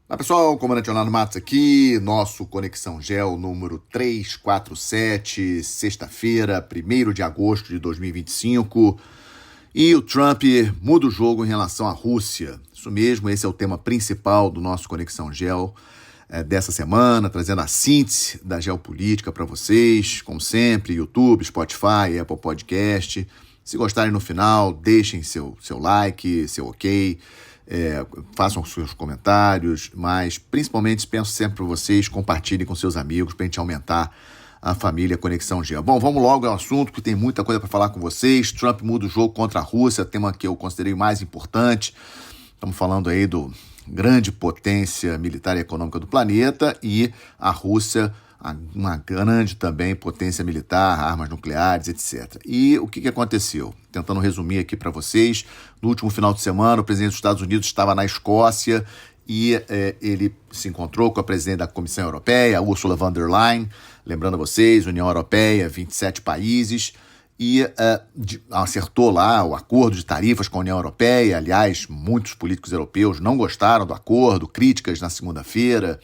Olá pessoal, Comandante Leonardo Matos aqui, nosso Conexão Gel número 347, sexta-feira, 1º de agosto de 2025. E o Trump muda o jogo em relação à Rússia. Isso mesmo, esse é o tema principal do nosso Conexão Gel dessa semana, trazendo a síntese da geopolítica para vocês, como sempre, YouTube, Spotify, Apple Podcast. Se gostarem no final, deixem seu like, seu ok. Façam os seus comentários, mas principalmente penso sempre para vocês, compartilhem com seus amigos para a gente aumentar a família Conexão Gel. Bom, vamos logo ao assunto, que tem muita coisa para falar com vocês. Trump muda o jogo contra a Rússia, tema que eu considerei o mais importante. Estamos falando aí do grande potência militar e econômica do planeta e a Rússia, uma grande também potência militar, armas nucleares, etc. E o que aconteceu? Tentando resumir aqui para vocês, no último final de semana, o presidente dos Estados Unidos estava na Escócia e ele se encontrou com a presidente da Comissão Europeia, Ursula von der Leyen, lembrando a vocês, União Europeia, 27 países, e acertou lá o acordo de tarifas com a União Europeia. Aliás, muitos políticos europeus não gostaram do acordo, críticas na segunda-feira.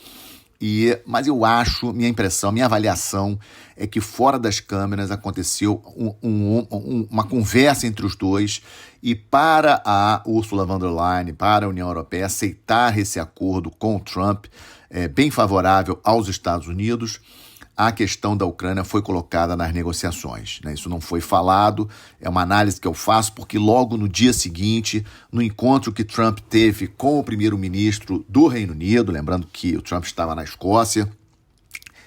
Mas eu acho, minha impressão, minha avaliação é que fora das câmeras aconteceu uma conversa entre os dois e para a Ursula von der Leyen, para a União Europeia aceitar esse acordo com o Trump, bem favorável aos Estados Unidos, a questão da Ucrânia foi colocada nas negociações, né? Isso não foi falado, é uma análise que eu faço porque logo no dia seguinte, no encontro que Trump teve com o primeiro-ministro do Reino Unido, lembrando que o Trump estava na Escócia,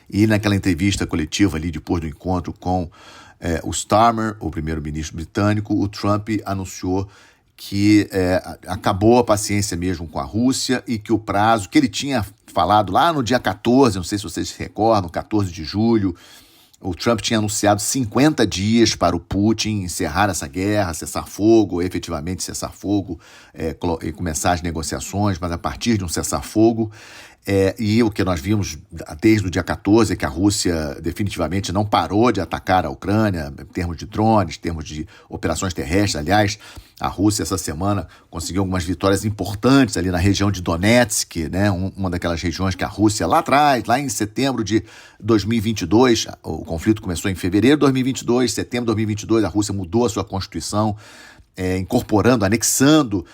e naquela entrevista coletiva ali depois do encontro com o Starmer, o primeiro-ministro britânico, o Trump anunciou que acabou a paciência mesmo com a Rússia e que o prazo que ele tinha falado lá no dia 14, não sei se vocês se recordam, 14 de julho, o Trump tinha anunciado 50 dias para o Putin encerrar essa guerra, cessar fogo, efetivamente cessar fogo, e começar as negociações, mas a partir de um cessar-fogo. E o que nós vimos desde o dia 14 é que a Rússia definitivamente não parou de atacar a Ucrânia, em termos de drones, em termos de operações terrestres. Aliás, a Rússia essa semana conseguiu algumas vitórias importantes ali na região de Donetsk, né? Uma daquelas regiões que a Rússia lá atrás, lá em setembro de 2022, o conflito começou em fevereiro de 2022, setembro de 2022, a Rússia mudou a sua constituição, incorporando, anexando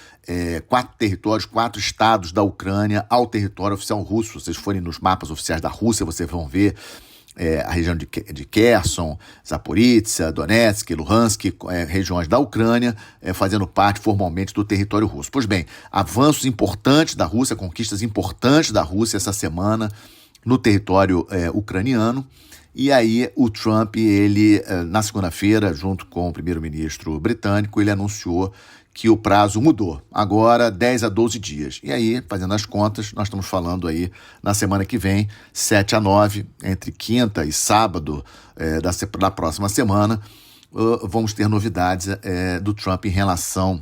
4 territórios, 4 estados da Ucrânia ao território oficial russo. Se vocês forem nos mapas oficiais da Rússia, vocês vão ver a região de Kherson, Zaporizhzhia, Donetsk, Luhansk, regiões da Ucrânia, fazendo parte formalmente do território russo. Pois bem, avanços importantes da Rússia, conquistas importantes da Rússia essa semana no território ucraniano. E aí o Trump, ele, na segunda-feira, junto com o primeiro-ministro britânico, ele anunciou que o prazo mudou, agora 10 a 12 dias. E aí, fazendo as contas, nós estamos falando aí na semana que vem, 7 a 9, entre quinta e sábado da próxima semana, vamos ter novidades do Trump em relação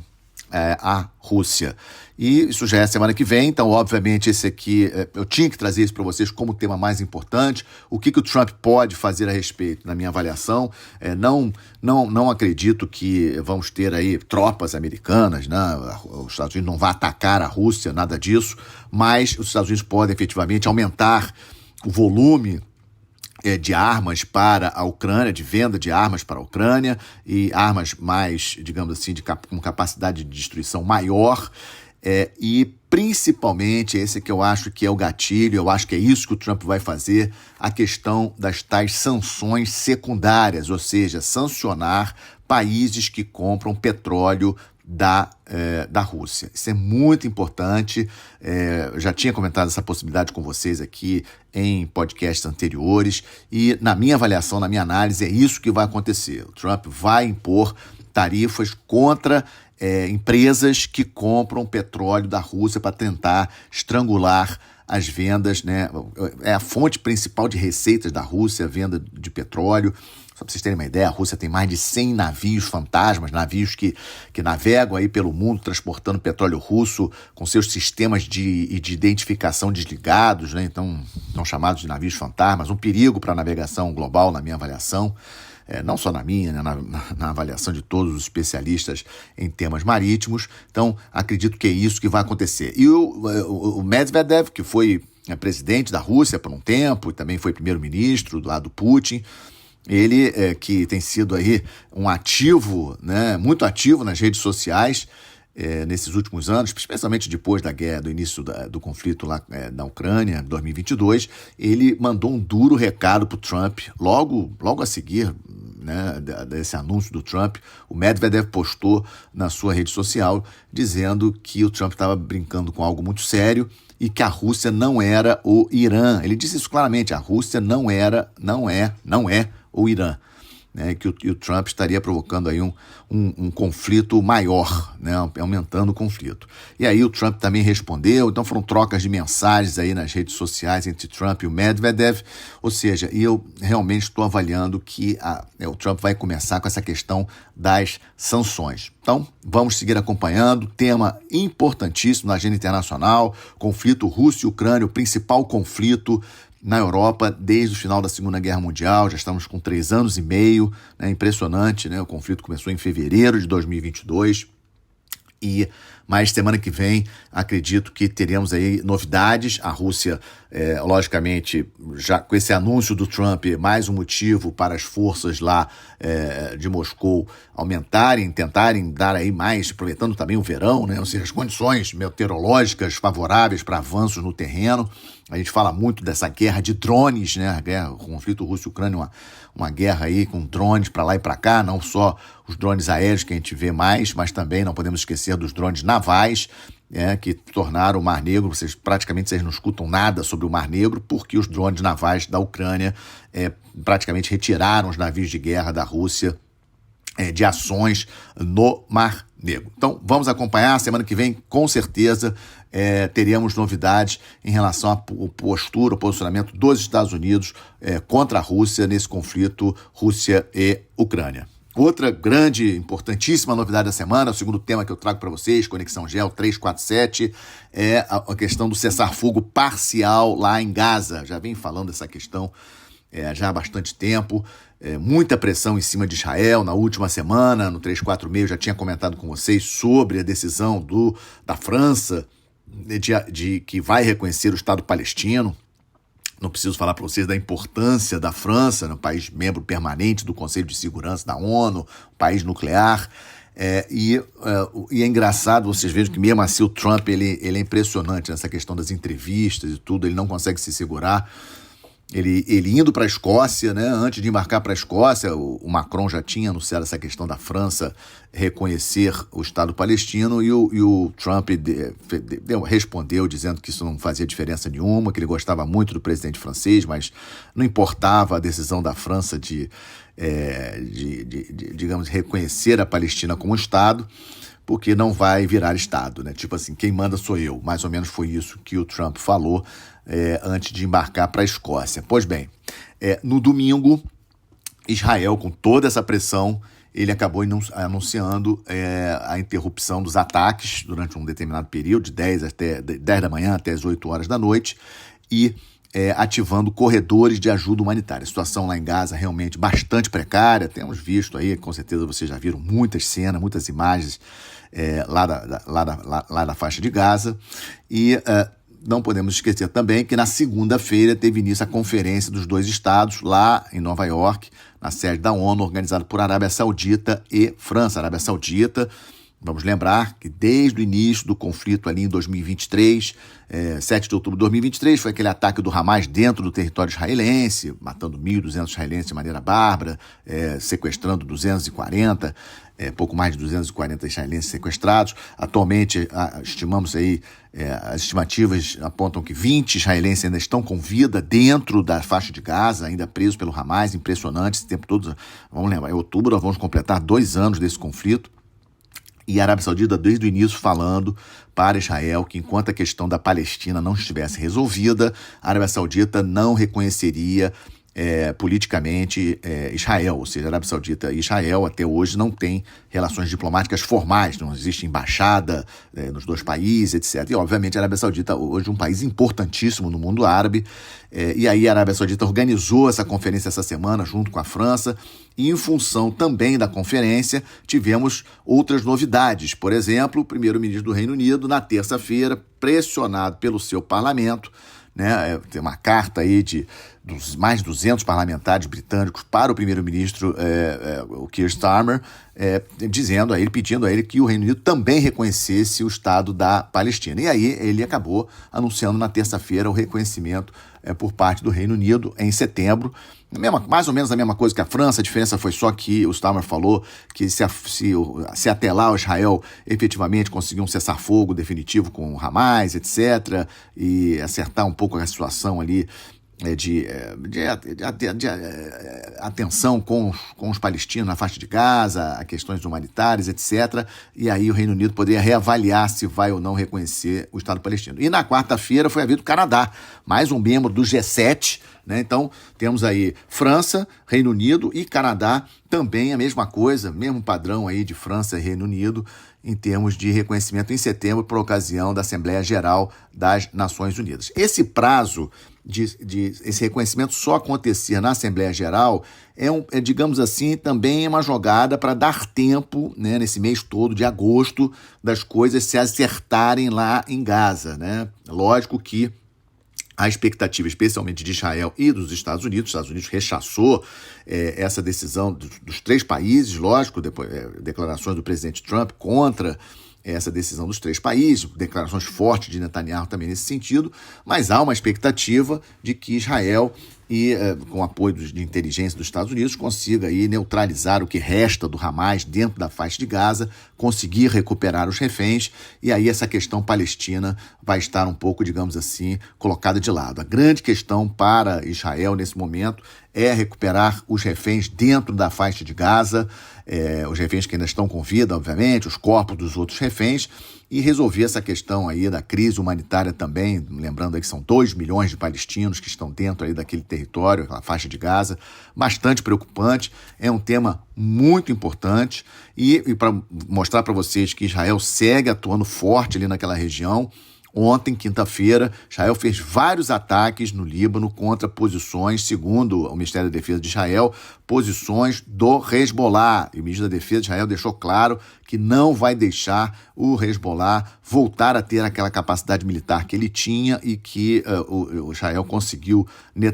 à Rússia. E isso já é semana que vem, então obviamente esse aqui, eu tinha que trazer isso para vocês como tema mais importante. O que o Trump pode fazer a respeito, na minha avaliação? Não acredito que vamos ter aí tropas americanas, né? Os Estados Unidos não vai atacar a Rússia, nada disso, mas os Estados Unidos podem efetivamente aumentar o volume de armas para a Ucrânia, de venda de armas para a Ucrânia e armas mais, digamos assim, com capacidade de destruição maior, e principalmente esse que eu acho que é o gatilho, eu acho que é isso que o Trump vai fazer, a questão das tais sanções secundárias, ou seja, sancionar países que compram petróleo da Rússia. Isso é muito importante. Já tinha comentado essa possibilidade com vocês aqui em podcasts anteriores e na minha avaliação, na minha análise, é isso que vai acontecer. O Trump vai impor tarifas contra empresas que compram petróleo da Rússia para tentar estrangular as vendas, né? É a fonte principal de receitas da Rússia, a venda de petróleo. Só para vocês terem uma ideia, a Rússia tem mais de 100 navios fantasmas, navios que navegam aí pelo mundo transportando petróleo russo com seus sistemas de identificação desligados, né? Então, são chamados de navios fantasmas, um perigo para a navegação global, na minha avaliação. não só na minha, né, na avaliação de todos os especialistas em temas marítimos. Então, acredito que é isso que vai acontecer. E o Medvedev, que foi presidente da Rússia por um tempo, e também foi primeiro-ministro do lado do Putin, ele que tem sido aí um ativo, né, muito ativo nas redes sociais, nesses últimos anos, especialmente depois da guerra, do início do conflito lá na Ucrânia, em 2022, ele mandou um duro recado para o Trump, logo a seguir, né, desse anúncio do Trump. O Medvedev postou na sua rede social dizendo que o Trump estava brincando com algo muito sério e que a Rússia não era o Irã. Ele disse isso claramente, a Rússia não é o Irã. Né, que o Trump estaria provocando aí um conflito maior, né, aumentando o conflito. E aí o Trump também respondeu, então foram trocas de mensagens aí nas redes sociais entre Trump e o Medvedev, ou seja, eu realmente estou avaliando que o Trump vai começar com essa questão das sanções. Então, vamos seguir acompanhando, tema importantíssimo na agenda internacional, conflito Rússia e Ucrânia, o principal conflito na Europa desde o final da Segunda Guerra Mundial. Já estamos com 3 anos e meio, né? Impressionante, né? O conflito começou em fevereiro de 2022 mas semana que vem acredito que teremos aí novidades. A Rússia, logicamente, já com esse anúncio do Trump, mais um motivo para as forças lá de Moscou aumentarem, tentarem dar aí mais, aproveitando também o verão, né? Ou seja, as condições meteorológicas favoráveis para avanços no terreno. A gente fala muito dessa guerra de drones, né? O conflito Rússia-Ucrânia, uma guerra aí com drones para lá e para cá, não só os drones aéreos que a gente vê mais, mas também não podemos esquecer dos drones navais, que tornaram o Mar Negro, praticamente vocês não escutam nada sobre o Mar Negro, porque os drones navais da Ucrânia praticamente retiraram os navios de guerra da Rússia de ações no Mar Negro. Então, vamos acompanhar. Semana que vem, com certeza, teremos novidades em relação à postura, ao posicionamento dos Estados Unidos contra a Rússia nesse conflito Rússia e Ucrânia. Outra grande, importantíssima novidade da semana, o segundo tema que eu trago para vocês, Conexão GEO 347, é a questão do cessar-fogo parcial lá em Gaza. Já vem falando dessa questão já há bastante tempo. Muita pressão em cima de Israel. Na última semana, no 346, eu já tinha comentado com vocês sobre a decisão da França de que vai reconhecer o Estado palestino. Não preciso falar para vocês da importância da França, um país membro permanente do Conselho de Segurança da ONU, um país nuclear. E é engraçado, vocês vejam que mesmo assim o Trump ele é impressionante nessa questão das entrevistas e tudo, ele não consegue se segurar. Ele indo para a Escócia, né, antes de embarcar para a Escócia, o Macron já tinha anunciado essa questão da França reconhecer o Estado palestino e o Trump respondeu dizendo que isso não fazia diferença nenhuma, que ele gostava muito do presidente francês, mas não importava a decisão da França de digamos, reconhecer a Palestina como Estado, porque não vai virar Estado, né? Tipo assim, quem manda sou eu. Mais ou menos foi isso que o Trump falou antes de embarcar para a Escócia. Pois bem, no domingo, Israel, com toda essa pressão, ele acabou anunciando a interrupção dos ataques durante um determinado período, de 10 da manhã até as 8 horas da noite, e ativando corredores de ajuda humanitária. A situação lá em Gaza realmente bastante precária. Temos visto aí, com certeza vocês já viram muitas cenas, muitas imagens lá da faixa de Gaza. E não podemos esquecer também que na segunda-feira teve início a conferência dos 2 estados lá em Nova York, na sede da ONU, organizada por Arábia Saudita e França. Arábia Saudita, vamos lembrar que desde o início do conflito ali em 2023, 7 de outubro de 2023, foi aquele ataque do Hamas dentro do território israelense, matando 1.200 israelenses de maneira bárbara, sequestrando 240, pouco mais de 240 israelenses sequestrados. Atualmente, estimamos aí, as estimativas apontam que 20 israelenses ainda estão com vida dentro da faixa de Gaza, ainda presos pelo Hamas. Impressionante esse tempo todo. Vamos lembrar, em outubro nós vamos completar 2 anos desse conflito. E a Arábia Saudita, desde o início, falando para Israel que enquanto a questão da Palestina não estivesse resolvida, a Arábia Saudita não reconheceria politicamente Israel, ou seja, a Arábia Saudita e Israel até hoje não têm relações diplomáticas formais, não existe embaixada nos dois países, etc. E, obviamente, a Arábia Saudita hoje é um país importantíssimo no mundo árabe, e aí a Arábia Saudita organizou essa conferência essa semana junto com a França, e em função também da conferência tivemos outras novidades. Por exemplo, o primeiro-ministro do Reino Unido, na terça-feira, pressionado pelo seu parlamento, né, tem uma carta aí dos mais de 200 parlamentares britânicos para o primeiro-ministro, o Keir Starmer, pedindo a ele que o Reino Unido também reconhecesse o Estado da Palestina. E aí ele acabou anunciando na terça-feira o reconhecimento por parte do Reino Unido em setembro. Mais ou menos a mesma coisa que a França, a diferença foi só que o Starmer falou que se até lá o Israel efetivamente conseguir um cessar-fogo definitivo com o Hamas, etc., e acertar um pouco a situação ali de atenção com os palestinos na faixa de Gaza, a questões humanitárias, etc. E aí o Reino Unido poderia reavaliar se vai ou não reconhecer o Estado palestino. E na quarta-feira foi a vez do Canadá, mais um membro do G7, né? Então temos aí França, Reino Unido e Canadá também a mesma coisa, mesmo padrão aí de França e Reino Unido em termos de reconhecimento em setembro por ocasião da Assembleia Geral das Nações Unidas. Esse prazo esse reconhecimento só acontecer na Assembleia Geral digamos assim, também uma jogada para dar tempo, né, nesse mês todo de agosto, das coisas se acertarem lá em Gaza, né? Lógico que a expectativa, especialmente de Israel e dos Estados Unidos rechaçou essa decisão dos três países, lógico, depois declarações do presidente Trump contra essa decisão dos três países, declarações fortes de Netanyahu também nesse sentido, mas há uma expectativa de que Israel, com apoio de inteligência dos Estados Unidos, consiga aí neutralizar o que resta do Hamas dentro da faixa de Gaza, conseguir recuperar os reféns, e aí essa questão palestina vai estar um pouco, digamos assim, colocada de lado. A grande questão para Israel nesse momento é recuperar os reféns dentro da faixa de Gaza, os reféns que ainda estão com vida, obviamente, os corpos dos outros reféns, e resolver essa questão aí da crise humanitária também, lembrando aí que são 2 milhões de palestinos que estão dentro aí daquele território, aquela faixa de Gaza, bastante preocupante, é um tema muito importante, e para mostrar para vocês que Israel segue atuando forte ali naquela região. Ontem, quinta-feira, Israel fez vários ataques no Líbano contra posições, segundo o Ministério da Defesa de Israel, posições do Hezbollah. E o ministro da Defesa de Israel deixou claro que não vai deixar o Hezbollah voltar a ter aquela capacidade militar que ele tinha e que o Israel conseguiu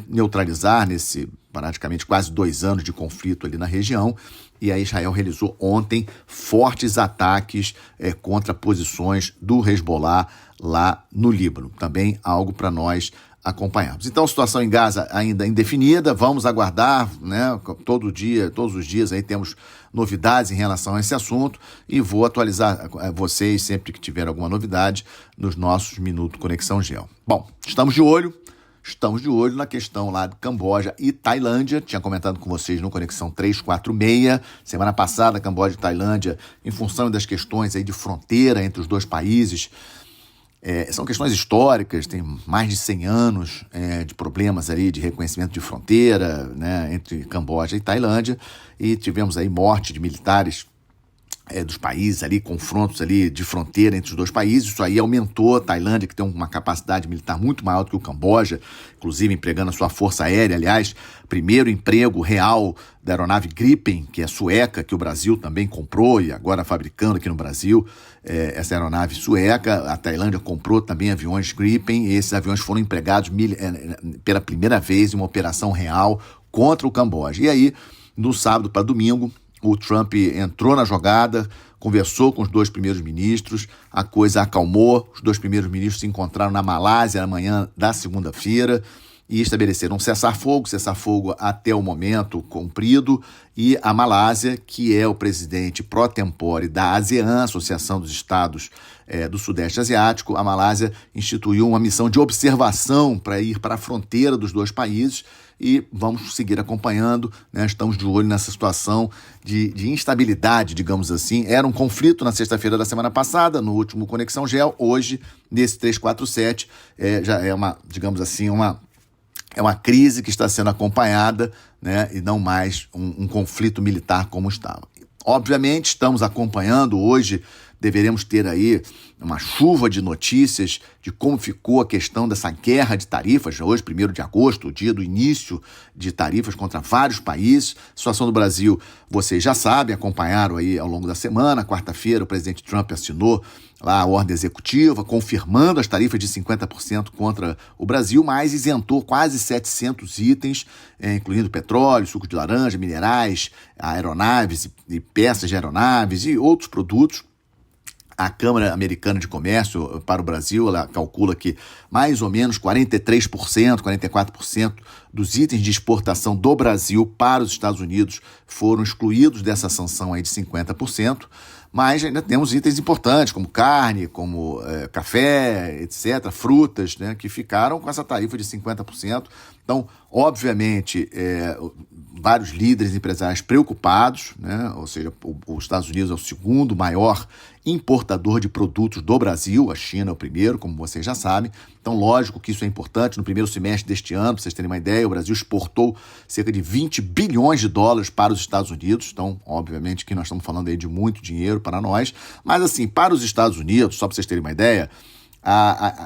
neutralizar nesse praticamente quase 2 anos de conflito ali na região. E aí Israel realizou ontem fortes ataques contra posições do Hezbollah lá no Líbano. Também algo para nós acompanharmos. Então, a situação em Gaza ainda indefinida, vamos aguardar, né? Todos os dias aí temos novidades em relação a esse assunto e vou atualizar vocês sempre que tiver alguma novidade nos nossos Minuto Conexão Geo. Bom, estamos de olho na questão lá de Camboja e Tailândia. Tinha comentado com vocês no Conexão 346. Semana passada, Camboja e Tailândia, em função das questões aí de fronteira entre os dois países, são questões históricas, tem mais de 100 anos de problemas ali de reconhecimento de fronteira, né, entre Camboja e Tailândia, e tivemos aí morte de militares dos países ali, confrontos ali de fronteira entre os dois países. Isso aí aumentou a Tailândia, que tem uma capacidade militar muito maior do que o Camboja, inclusive empregando a sua força aérea. Aliás, primeiro emprego real da aeronave Gripen, que é sueca, que o Brasil também comprou e agora fabricando aqui no Brasil, essa aeronave sueca. A Tailândia comprou também aviões Gripen, e esses aviões foram empregados pela primeira vez em uma operação real contra o Camboja. E aí, no sábado para domingo, o Trump entrou na jogada, conversou com os dois primeiros ministros, a coisa acalmou, os dois primeiros ministros se encontraram na Malásia na manhã da segunda-feira e estabeleceram um cessar-fogo até o momento cumprido, e a Malásia, que é o presidente pro tempore da ASEAN, Associação dos Estados do Sudeste Asiático, a Malásia instituiu uma missão de observação para ir para a fronteira dos dois países, e vamos seguir acompanhando, né? Estamos de olho nessa situação de instabilidade, digamos assim. Era um conflito na sexta-feira da semana passada, no último Conexão Geo. Hoje, nesse 347, já é uma, digamos assim, uma é uma crise que está sendo acompanhada, né, e não mais um conflito militar como estava. Obviamente, estamos acompanhando hoje, deveremos ter aí uma chuva de notícias de como ficou a questão dessa guerra de tarifas. Hoje, 1º de agosto, o dia do início de tarifas contra vários países. A situação do Brasil, vocês já sabem, acompanharam aí ao longo da semana. Quarta-feira, o presidente Trump assinou lá a ordem executiva, confirmando as tarifas de 50% contra o Brasil, mas isentou quase 700 itens, incluindo petróleo, suco de laranja, minerais, aeronaves e peças de aeronaves e outros produtos. A Câmara Americana de Comércio para o Brasil, ela calcula que mais ou menos 43%, 44% dos itens de exportação do Brasil para os Estados Unidos foram excluídos dessa sanção aí de 50%, mas ainda temos itens importantes, como carne, como café, etc., frutas, né, que ficaram com essa tarifa de 50%. Então, obviamente, vários líderes empresariais preocupados, né, ou seja, os Estados Unidos é o segundo maior importador de produtos do Brasil, a China é o primeiro, como vocês já sabem. Então, lógico que isso é importante. No primeiro semestre deste ano, para vocês terem uma ideia, o Brasil exportou cerca de 20 bilhões de dólares para os Estados Unidos. Então, obviamente que nós estamos falando aí de muito dinheiro para nós. Mas, assim, para os Estados Unidos, só para vocês terem uma ideia,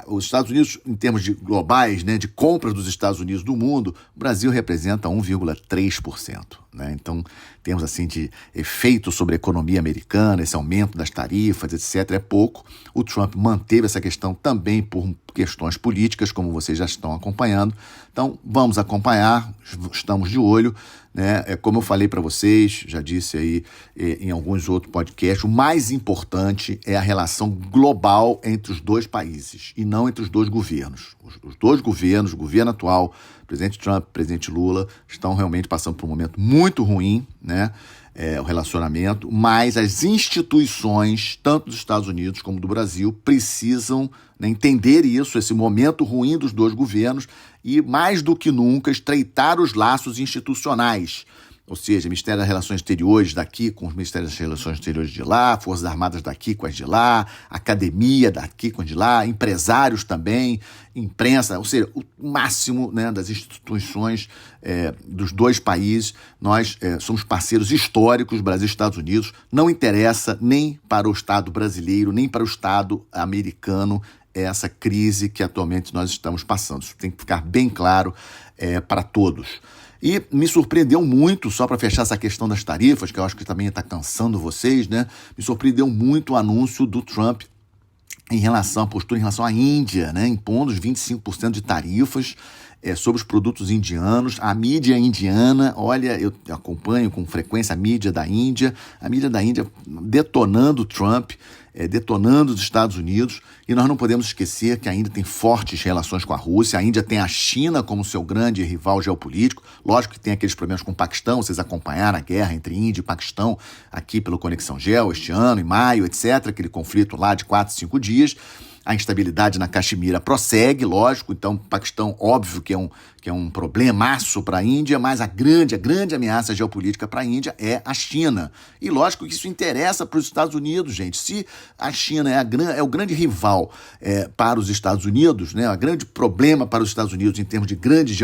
os Estados Unidos, em termos de globais, né, de compras dos Estados Unidos do mundo, o Brasil representa 1,3%. Né? Então, temos assim de efeito sobre a economia americana, esse aumento das tarifas, etc., é pouco. O Trump manteve essa questão também por questões políticas, como vocês já estão acompanhando. Então, vamos acompanhar, estamos de olho. Né? Como eu falei para vocês, já disse aí em alguns outros podcasts, o mais importante é a relação global entre os dois países e não entre os dois governos. Os dois governos, o governo atual, presidente Trump, presidente Lula, estão realmente passando por um momento muito ruim, né? O relacionamento, mas as instituições, tanto dos Estados Unidos como do Brasil, precisam, né, entender isso, esse momento ruim dos dois governos e, mais do que nunca, estreitar os laços institucionais. Ou seja, Ministério das Relações Exteriores daqui com os Ministérios das Relações Exteriores de lá, Forças Armadas daqui com as de lá, academia daqui com as de lá, empresários também, imprensa, ou seja, o máximo, né, das instituições dos dois países. Nós somos parceiros históricos, Brasil e Estados Unidos. Não interessa nem para o Estado brasileiro, nem para o Estado americano essa crise que atualmente nós estamos passando. Isso tem que ficar bem claro para todos. E me surpreendeu muito, só para fechar essa questão das tarifas, que eu acho que também está cansando vocês, né? Me surpreendeu muito o anúncio do Trump em relação à postura em relação à Índia, né? Impondo os 25% de tarifas sobre os produtos indianos. A mídia indiana, olha, eu acompanho com frequência a mídia da Índia detonando o Trump, detonando os Estados Unidos, e nós não podemos esquecer que a Índia tem fortes relações com a Rússia. A Índia tem a China como seu grande rival geopolítico. Lógico que tem aqueles problemas com o Paquistão, vocês acompanharam a guerra entre Índia e Paquistão aqui pelo Conexão Geo este ano, em maio, etc., aquele conflito lá de 4, 5 dias. A instabilidade na Caxemira prossegue, lógico, então o Paquistão, óbvio que é um problemaço para a Índia, mas a grande ameaça geopolítica para a Índia é a China. E lógico que isso interessa para os Estados Unidos, gente. Se a China é o grande rival para os Estados Unidos, né, o grande problema para os Estados Unidos em termos de grande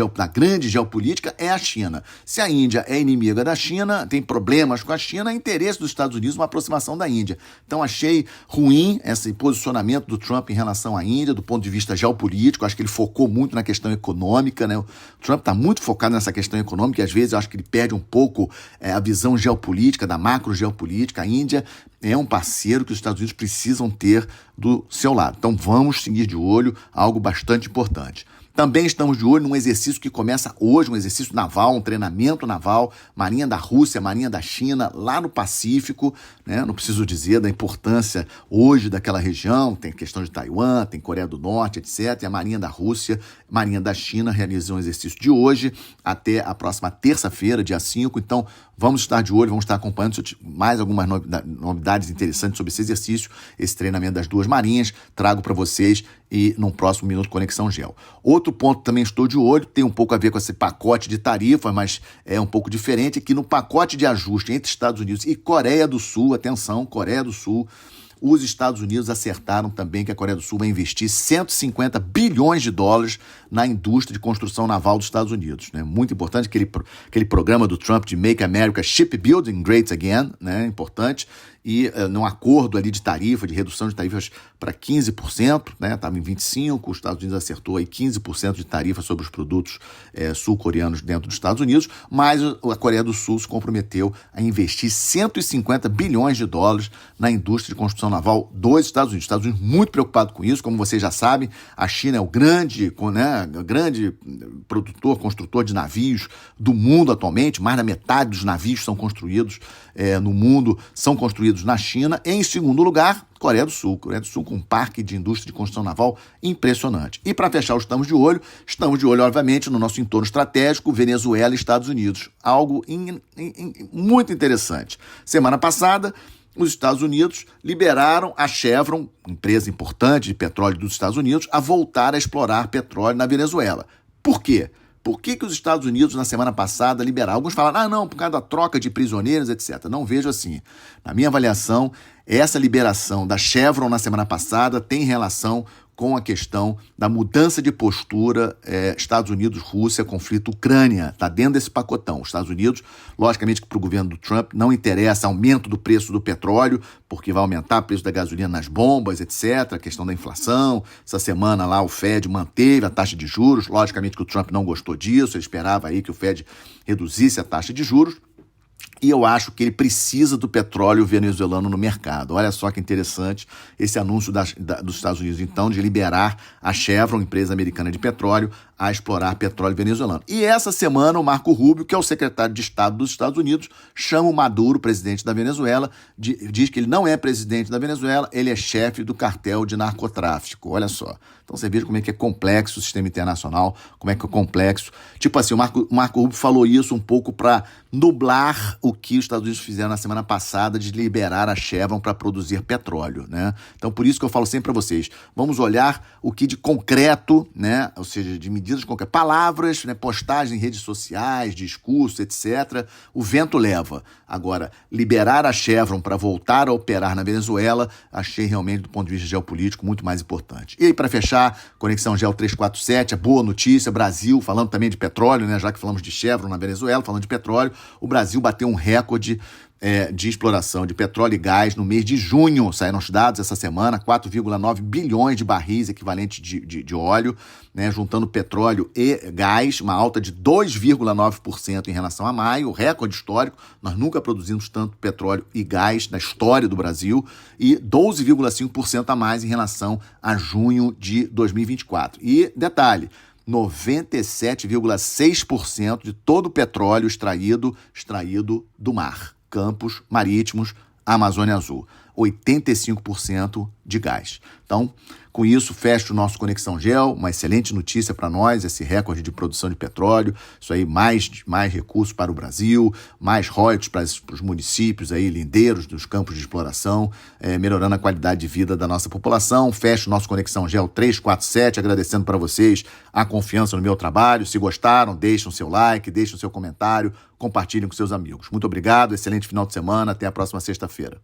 geopolítica é a China. Se a Índia é inimiga da China, tem problemas com a China, é interesse dos Estados Unidos uma aproximação da Índia. Então achei ruim esse posicionamento do Trump em relação à Índia, do ponto de vista geopolítico. Acho que ele focou muito na questão econômica, né? O Trump está muito focado nessa questão econômica e às vezes eu acho que ele perde um pouco a visão geopolítica, da macro geopolítica. A Índia é um parceiro que os Estados Unidos precisam ter do seu lado. Então vamos seguir de olho, algo bastante importante. Também estamos de olho num exercício que começa hoje, um exercício naval, um treinamento naval, Marinha da Rússia, Marinha da China, lá no Pacífico, né? Não preciso dizer da importância hoje daquela região, tem questão de Taiwan, tem Coreia do Norte, etc. E a Marinha da Rússia, Marinha da China realizam um exercício de hoje até a próxima terça-feira, dia 5. Então, vamos estar de olho, vamos estar acompanhando mais algumas novidades interessantes sobre esse exercício, esse treinamento das duas marinhas, trago para vocês e num próximo Minuto Conexão Geo. Outro ponto também estou de olho, tem um pouco a ver com esse pacote de tarifas, mas é um pouco diferente, que no pacote de ajuste entre Estados Unidos e Coreia do Sul, atenção, Coreia do Sul, os Estados Unidos acertaram também que a Coreia do Sul vai investir 150 bilhões de dólares na indústria de construção naval dos Estados Unidos, né? Muito importante aquele programa do Trump de Make America Shipbuilding Great Again, né? Importante. E num acordo ali de tarifa, de redução de tarifas para 15%, né? Estava em 25%, os Estados Unidos acertou aí 15% de tarifa sobre os produtos sul-coreanos dentro dos Estados Unidos, mas a Coreia do Sul se comprometeu a investir 150 bilhões de dólares na indústria de construção naval dos Estados Unidos. Os Estados Unidos muito preocupado com isso, como vocês já sabem, a China é o grande produtor, construtor de navios do mundo atualmente, mais da metade dos navios são construídos no mundo, são construídos na China. Em segundo lugar, Coreia do Sul com um parque de indústria de construção naval impressionante. E para fechar, estamos de olho, obviamente, no nosso entorno estratégico, Venezuela e Estados Unidos. Algo muito interessante. Semana passada, os Estados Unidos liberaram a Chevron, empresa importante de petróleo dos Estados Unidos, a voltar a explorar petróleo na Venezuela. Por quê? Por que os Estados Unidos, na semana passada, liberaram? Alguns falaram, não, por causa da troca de prisioneiros, etc. Não vejo assim. Na minha avaliação, essa liberação da Chevron na semana passada tem relação com a questão da mudança de postura Estados Unidos-Rússia, conflito Ucrânia, está dentro desse pacotão. Os Estados Unidos, logicamente que para o governo do Trump não interessa aumento do preço do petróleo, porque vai aumentar o preço da gasolina nas bombas, etc., a questão da inflação. Essa semana lá o Fed manteve a taxa de juros, logicamente que o Trump não gostou disso, ele esperava aí que o Fed reduzisse a taxa de juros. E eu acho que ele precisa do petróleo venezuelano no mercado. Olha só que interessante esse anúncio dos Estados Unidos, então, de liberar a Chevron, empresa americana de petróleo, a explorar petróleo venezuelano. E essa semana o Marco Rubio, que é o secretário de Estado dos Estados Unidos, chama o Maduro, presidente da Venezuela, diz que ele não é presidente da Venezuela, ele é chefe do cartel de narcotráfico. Olha só. Então você veja como é que é complexo o sistema internacional, como é que é complexo. Tipo assim, o Marco Rubio falou isso um pouco para nublar o que os Estados Unidos fizeram na semana passada de liberar a Chevron para produzir petróleo, né? Então por isso que eu falo sempre para vocês, vamos olhar o que de concreto, né? Ou seja, de medidas concretas, palavras, né? Postagens em redes sociais, discurso, etc. O vento leva. Agora, liberar a Chevron para voltar a operar na Venezuela, achei realmente do ponto de vista geopolítico muito mais importante. E aí para fechar, Conexão Geo 347, a boa notícia, Brasil, falando também de petróleo, né? Já que falamos de Chevron na Venezuela, falando de petróleo, o Brasil bateu um recorde de exploração de petróleo e gás no mês de junho. Saíram os dados essa semana, 4,9 bilhões de barris equivalentes de óleo, né, juntando petróleo e gás, uma alta de 2,9% em relação a maio, recorde histórico. Nós nunca produzimos tanto petróleo e gás na história do Brasil, e 12,5% a mais em relação a junho de 2024. E detalhe, 97,6% de todo o petróleo extraído do mar. Campos marítimos, Amazônia Azul, 85% de gás. Então, com isso, fecha o nosso Conexão Geo, uma excelente notícia para nós, esse recorde de produção de petróleo, isso aí, mais recursos para o Brasil, mais royalties para os municípios aí, lindeiros dos campos de exploração, melhorando a qualidade de vida da nossa população. Fecha o nosso Conexão Geo 347, agradecendo para vocês a confiança no meu trabalho. Se gostaram, deixem o seu like, deixem o seu comentário, compartilhem com seus amigos. Muito obrigado, excelente final de semana, até a próxima sexta-feira.